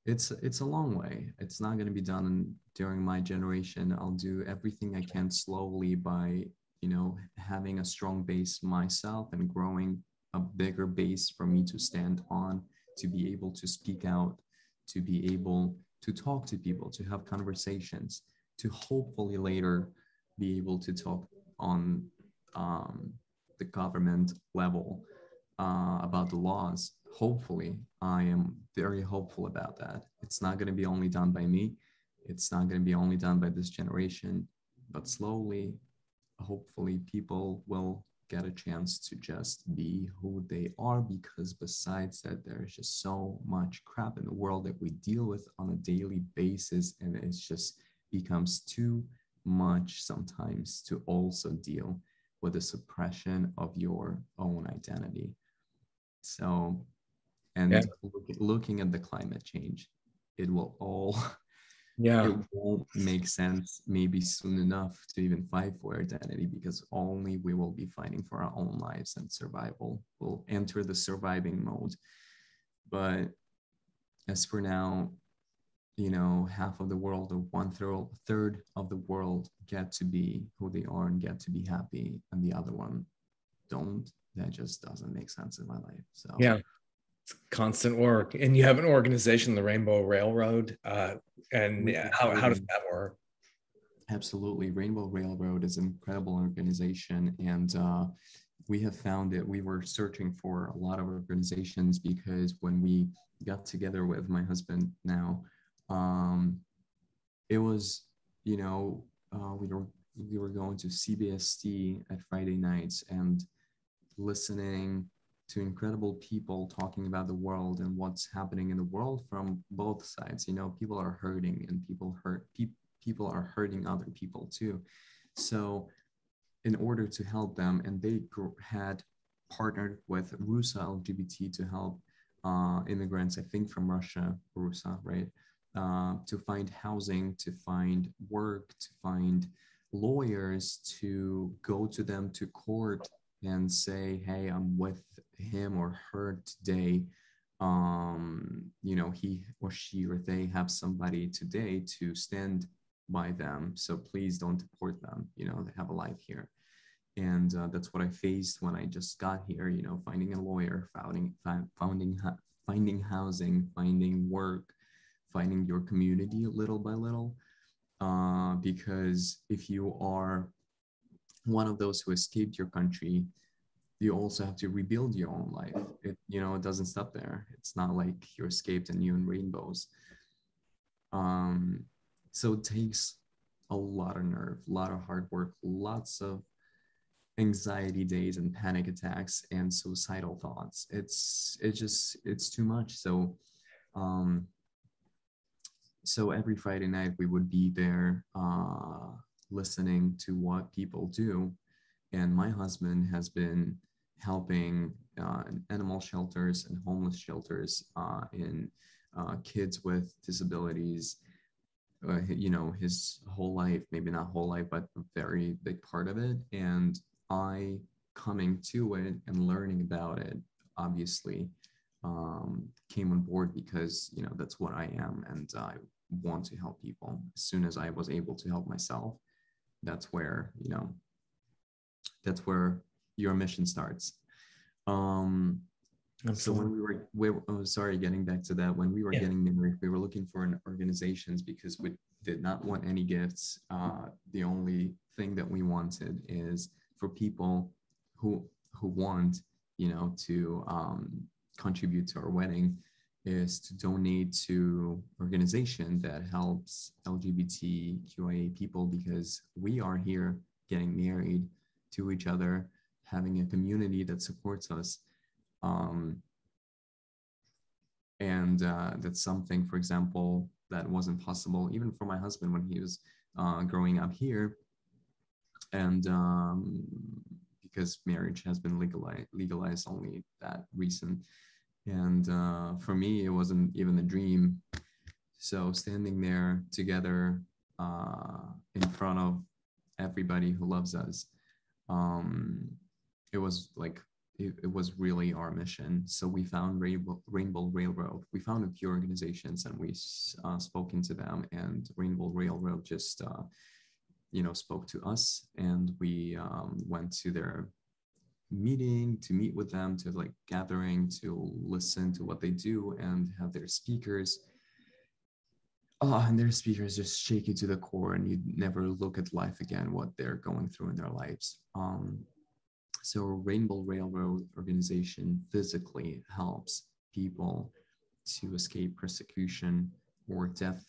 it's a long way. It's not going to be done during my generation. I'll do everything I can slowly by having a strong base myself and growing a bigger base for me to stand on, to be able to speak out, to be able to talk to people, to have conversations, to hopefully later be able to talk on the government level about the laws. Hopefully, I am very hopeful about that. It's not going to be only done by me. It's not going to be only done by this generation, but slowly, hopefully, people will get a chance to just be who they are, because besides that, there's just so much crap in the world that we deal with on a daily basis, and it's just becomes too much sometimes to also deal with the suppression of your own identity. So, Yeah, and looking at the climate change, it will all, it yeah, won't make sense maybe soon enough to even fight for identity, because only we will be fighting for our own lives and survival. We'll enter the surviving mode. But as for now, half of the world, or third of the world, get to be who they are and get to be happy, and the other one don't. That just doesn't make sense in my life. So yeah. Constant work, and you have an organization, the Rainbow Railroad, and how does that work? Absolutely. Rainbow Railroad is an incredible organization. And we have found that we were searching for a lot of organizations, because when we got together with my husband now, it was, we were going to CBST at Friday nights and listening to incredible people talking about the world and what's happening in the world from both sides. People are hurting, and people are hurting other people too. So in order to help them, and they had partnered with RUSA LGBT to help immigrants, I think from Russia, RUSA, right? To find housing, to find work, to find lawyers, to go to them to court and say, hey, I'm with him or her today. He or she or they have somebody today to stand by them. So please don't deport them. They have a life here. And that's what I faced when I just got here, finding a lawyer, finding housing, finding work, finding your community little by little. Because if you are one of those who escaped your country, you also have to rebuild your own life. It doesn't stop there. It's not like you escaped and you in rainbows. So it takes a lot of nerve, a lot of hard work, lots of anxiety days and panic attacks and suicidal thoughts. It's too much. So every Friday night we would be there listening to what people do. And my husband has been helping animal shelters and homeless shelters in kids with disabilities, his whole life, maybe not whole life, but a very big part of it. And I, coming to it and learning about it, obviously came on board, because that's what I am, and I want to help people. As soon as I was able to help myself, that's where your mission starts. So when getting back to that, when we were getting married, we were looking for an organizations, because we did not want any gifts. The only thing that we wanted is for people who want, to contribute to our wedding, is to donate to organization that helps LGBTQIA people, because we are here getting married to each other, having a community that supports us. And that's something, for example, that wasn't possible even for my husband when he was growing up here. And because marriage has been legalized only that recent. And for me, it wasn't even a dream. So standing there together in front of everybody who loves us, it was like, it was really our mission. So we found Rainbow Railroad. We found a few organizations and we spoke to them, and Rainbow Railroad just, spoke to us, and we went to their meeting to meet with them, to like gathering, to listen to what they do and have their speakers. Oh, and their speakers just shake you to the core, and you never look at life again, what they're going through in their lives. So Rainbow Railroad organization physically helps people to escape persecution or death,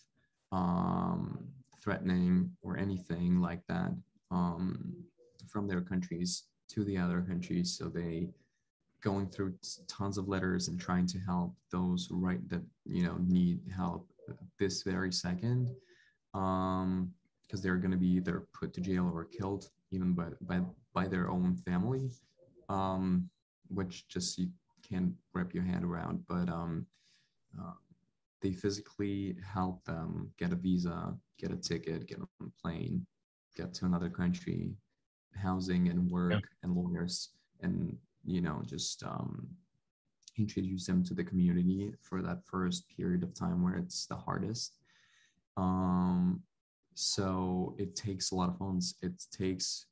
threatening or anything like that, from their countries to the other countries. So they going through tons of letters and trying to help those that need help this very second, because they're going to be either put to jail or killed even by their own family, which just you can't wrap your hand around. But they physically help them get a visa, get a ticket, get on a plane, get to another country, housing and work and lawyers, and just introduce them to the community for that first period of time where it's the hardest. So it takes a lot of funds. It takes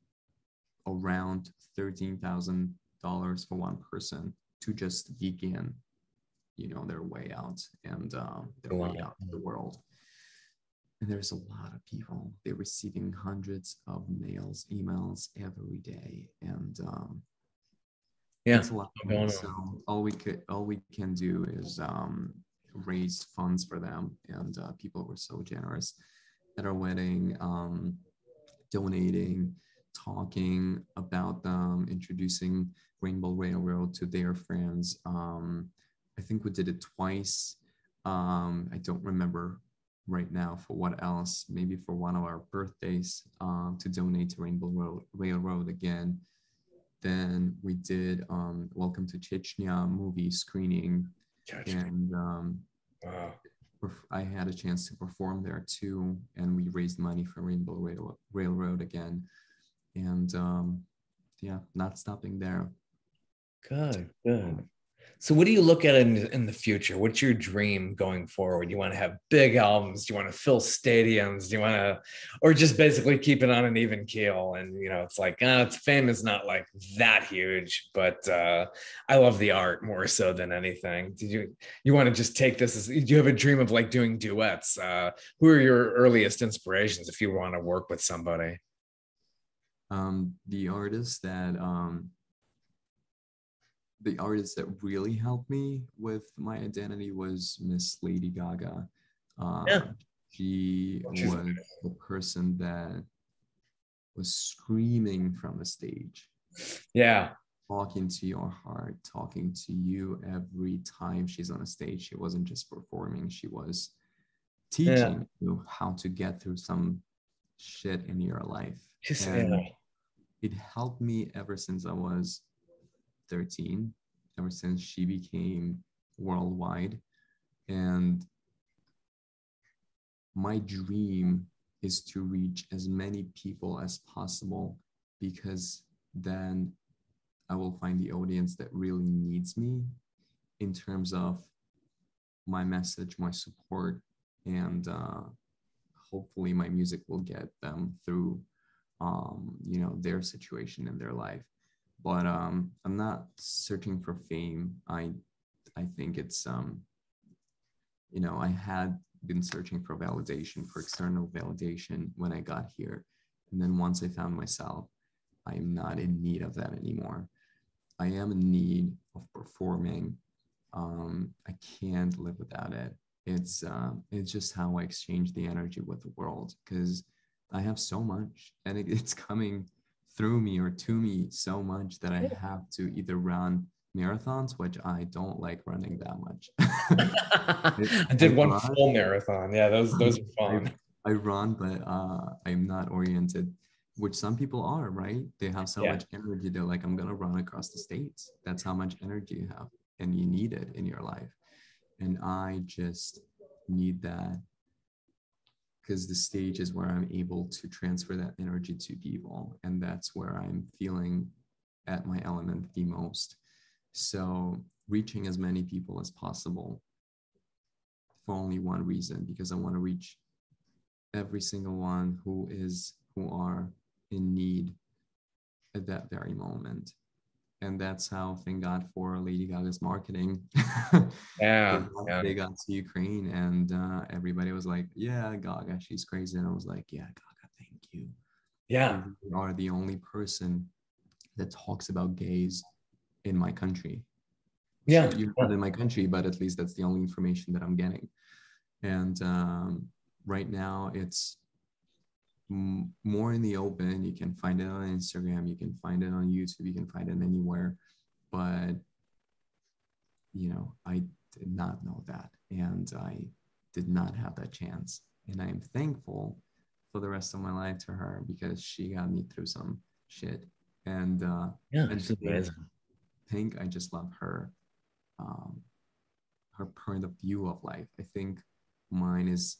around $13,000 for one person to just begin, their way out and their way out to the world. And there's a lot of people. They're receiving hundreds of mails, emails every day, and it's a lot of money. So all we can do is raise funds for them, and people were so generous at our wedding, donating, talking about them, introducing Rainbow Railroad to their friends. I think we did it twice. I don't remember right now for what else, maybe for one of our birthdays, to donate to Rainbow Railroad again. Then we did Welcome to Chechnya movie screening. And wow. I had a chance to perform there too, and we raised money for Rainbow Railroad again. And not stopping there. Good. So what do you look at in the future? What's your dream going forward? You want to have big albums? Do you want to fill stadiums? Do you want to, or just basically keep it on an even keel? And, it's like, fame is not like that huge, but I love the art more so than anything. You want to just take this as, do you have a dream of like doing duets? Who are your earliest inspirations if you want to work with somebody? The artist that really helped me with my identity was Miss Lady Gaga. She was the person that was screaming from the stage. Yeah. Talking to your heart, talking to you every time she's on a stage. She wasn't just performing, she was teaching you how to get through some shit in your life. It helped me ever since I was 13, ever since she became worldwide. And my dream is to reach as many people as possible, because then I will find the audience that really needs me in terms of my message, my support, and hopefully my music will get them through their situation in their life. But I'm not searching for fame. I think it's I had been searching for validation, for external validation when I got here, and then once I found myself, I am not in need of that anymore. I am in need of performing. I can't live without it. It's just how I exchange the energy with the world, because I have so much, and it's coming through me or to me so much that I have to either run marathons, which I don't like running that much. I I did one run, full marathon. Yeah, those are I, fun. I run, but I'm not oriented, which some people are, right? They have so Yeah. much energy. They're like, I'm gonna run across the states. That's how much energy you have, and you need it in your life. And I just need that because the stage is where I'm able to transfer that energy to people, and that's where I'm feeling at my element the most. So reaching as many people as possible for only one reason, because I want to reach every single one who are in need at that very moment. And that's how, thank God for Lady Gaga's marketing. they, Yeah. got, Yeah. they got to Ukraine, and everybody was like, yeah, Gaga, she's crazy. And I was like, yeah, Gaga, thank you. Yeah. You are the only person that talks about gays in my country. Yeah. Sure, you're not in my country, but at least that's the only information that I'm getting. And right now, it's more in the open. You can find it on Instagram, you can find it on YouTube, you can find it anywhere. But I did not know that, and I did not have that chance. And I am thankful for the rest of my life to her, because she got me through some shit. And Yeah. and It's amazing. Pink, I just love her point of view of life. I think mine is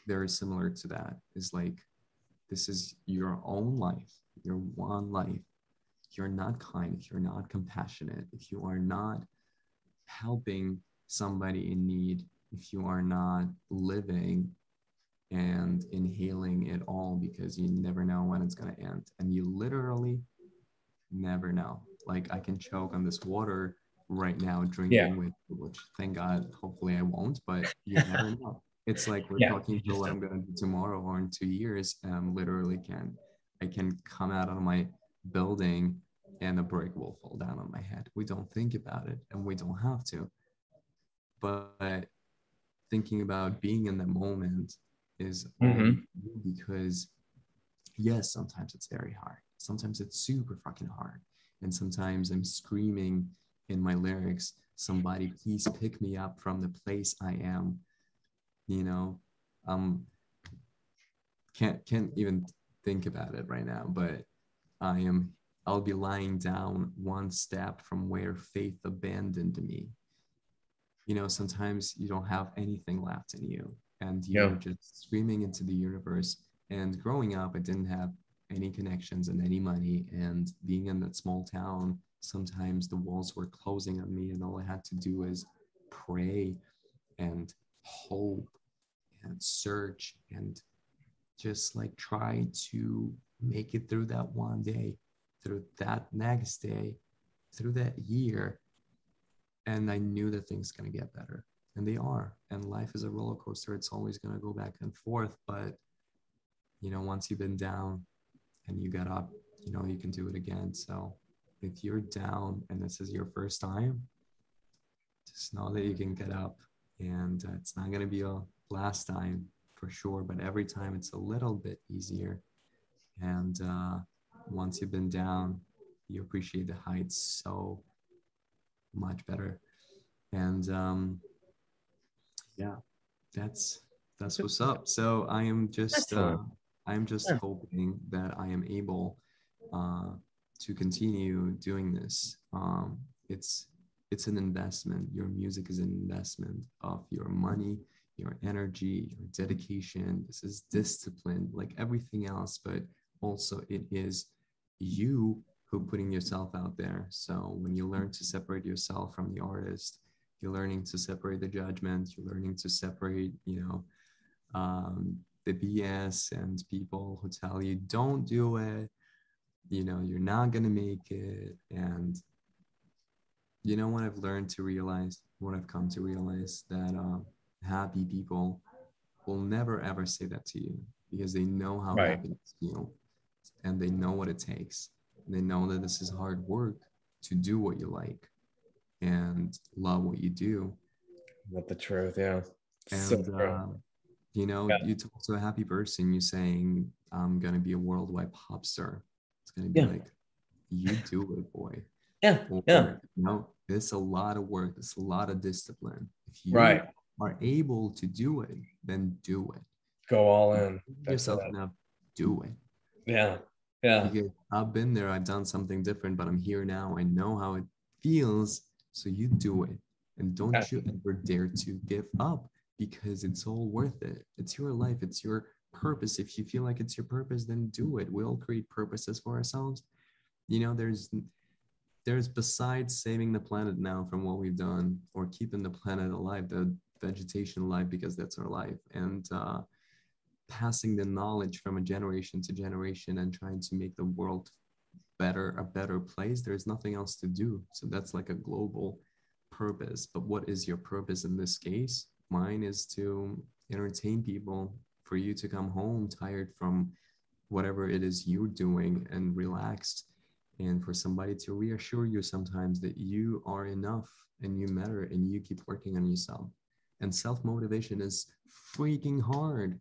very similar to that. Is like, this is your own life, your one life. If you're not kind, if you're not compassionate, if you are not helping somebody in need, if you are not living and inhaling it all, because you never know when it's going to end, and you literally never know. Like, I can choke on this water right now Yeah. drinking with, which thank God, hopefully I won't, but you never know. It's like we're Yeah. talking about what I'm going to do tomorrow or in 2 years, and literally I can come out of my building and a brick will fall down on my head. We don't think about it, and we don't have to. But thinking about being in the moment is all we Mm-hmm. can do, because yes, sometimes it's very hard. Sometimes it's super fucking hard. And sometimes I'm screaming in my lyrics, somebody please pick me up from the place I am. You know, um, can't even think about it right now, but I'll be lying down one step from where faith abandoned me. Sometimes you don't have anything left in you, and you're Yeah. just screaming into the universe. And growing up, I didn't have any connections and any money, and being in that small town, sometimes the walls were closing on me, and all I had to do is pray and hope and search and just like try to make it through that one day, through that next day, through that year. And I knew that things going to get better, and they are. And life is a roller coaster. It's always going to go back and forth. But, once you've been down and you get up, you can do it again. So if you're down and this is your first time, just know that you can get up, and it's not going to be a last time for sure. But every time it's a little bit easier. And once you've been down, you appreciate the heights so much better. And yeah, that's what's up. So Excellent. I'm just Yeah. hoping that I am able uh, to continue doing this. It's an investment. Your music is an investment of your money, your energy, your dedication. This is discipline, like everything else, but also it is you who putting yourself out there. So when you learn to separate yourself from the artist, you're learning to separate the judgment, you're learning to separate the BS and people who tell you don't do it, you're not going to make it. And what I've learned to realize, what I've come to realize, that happy people will never ever say that to you, because they know how Right. happiness feels, and they know what it takes. And they know that this is hard work to do what you like and love what you do. Not the truth. Yeah. So And true. Yeah. you talk to a happy person, you saying, I'm gonna be a worldwide pop star. It's gonna be Yeah. like, you do it, boy. Yeah. Yeah. Or, it's a lot of work. It's a lot of discipline. If you Right. are able to do it, then do it. Go all Give in. That's yourself it. enough, do it. Yeah. Yeah. Because I've been there, I've done something different, but I'm here now. I know how it feels. So you do it. And don't you ever dare to give up, because it's all worth it. It's your life, it's your purpose. If you feel like it's your purpose, then do it. We all create purposes for ourselves. There's besides saving the planet now from what we've done, or keeping the planet alive, the vegetation alive, because that's our life, and passing the knowledge from a generation to generation and trying to make the world a better place. There's nothing else to do. So that's like a global purpose. But what is your purpose in this case? Mine is to entertain people, for you to come home tired from whatever it is you're doing and relaxed, and for somebody to reassure you sometimes that you are enough and you matter and you keep working on yourself. And self-motivation is freaking hard,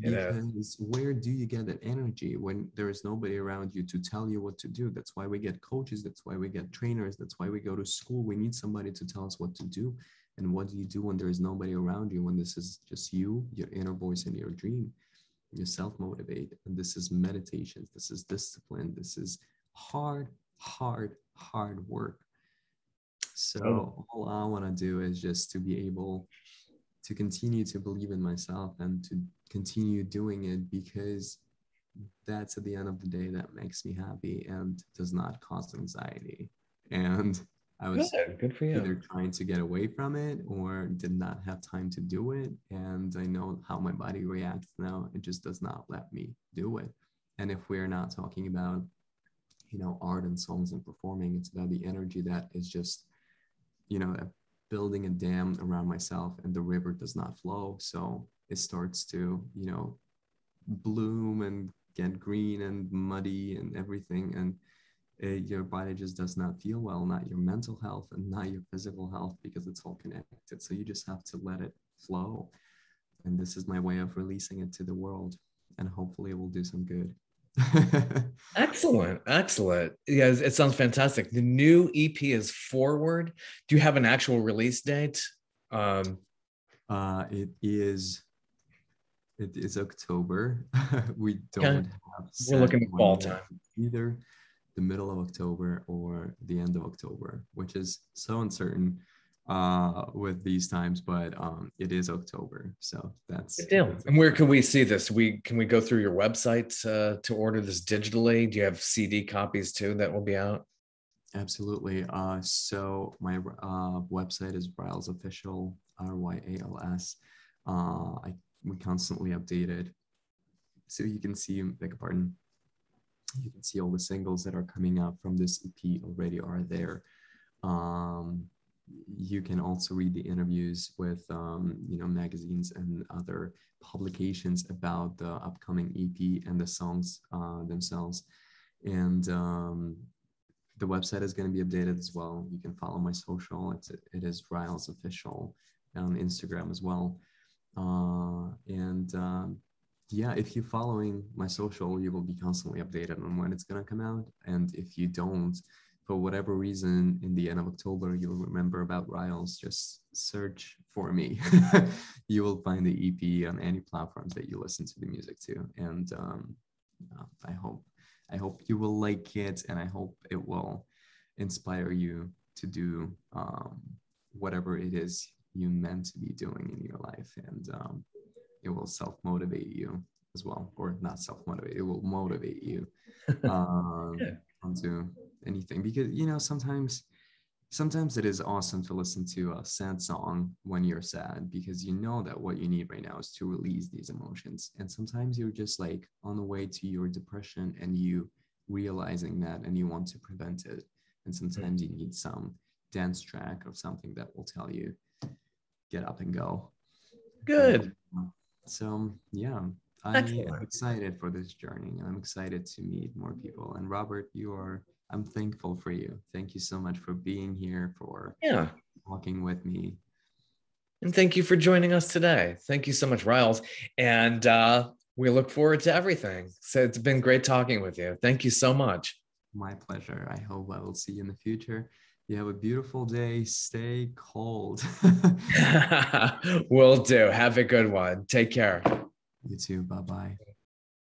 It is. because where do you get that energy when there is nobody around you to tell you what to do? That's why we get coaches. That's why we get trainers. That's why we go to school. We need somebody to tell us what to do. And what do you do when there is nobody around you, when this is just you, your inner voice, and your dream? You self-motivate. And this is meditation. This is discipline. This is hard work. So all I want to do is just to be able to continue to believe in myself and to continue doing it, because that's at the end of the day that makes me happy and does not cause anxiety. And I was Good for you. either trying to get away from it or did not have time to do it. And I know how my body reacts now. It just does not let me do it. And if we're not talking about, art and songs and performing, it's about the energy that is just, building a dam around myself, and the river does not flow. So it starts to, bloom and get green and muddy and everything. And your body just does not feel well, not your mental health and not your physical health, because it's all connected. So you just have to let it flow. And this is my way of releasing it to the world. And hopefully it will do some good. Excellent. Yeah, it sounds fantastic. The new EP is Forward. Do you have an actual release date? It is October. We don't have We're looking at fall yet. time. Either the middle of October or the end of October, which is so uncertain with these times, but it is October. So that's Good deal. And where can we see this? Can we go through your website to order this digitally? Do you have CD copies too that will be out? Absolutely. So my website is RYALS official, RYALS. We constantly update it, so you can see, beg your pardon, you can see all the singles that are coming out from this EP already are there. You can also read the interviews with magazines and other publications about the upcoming EP and the songs themselves. And the website is going to be updated as well. You can follow my social. It is RYALS official on Instagram as well. Yeah, if you're following my social, you will be constantly updated on when it's going to come out. And if you don't, for whatever reason, in the end of October, you'll remember about RYALS, just search for me. You will find the EP on any platforms that you listen to the music to. And I hope you will like it, and I hope it will inspire you to do whatever it is you meant to be doing in your life. And it will self-motivate you as well, or not self-motivate, it will motivate you onto anything. Because sometimes it is awesome to listen to a sad song when you're sad, because you know that what you need right now is to release these emotions. And sometimes you're just like on the way to your depression and you realizing that, and you want to prevent it. And sometimes you need some dance track or something that will tell you get up and go. Good. So yeah, I'm excited for this journey. I'm excited to meet more people. And Robert, I'm thankful for you. Thank you so much for being here, for talking with me. And thank you for joining us today. Thank you so much, RYALS. And we look forward to everything. So it's been great talking with you. Thank you so much. My pleasure. I hope I will see you in the future. You have a beautiful day. Stay cold. Will do. Have a good one. Take care. You too. Bye bye.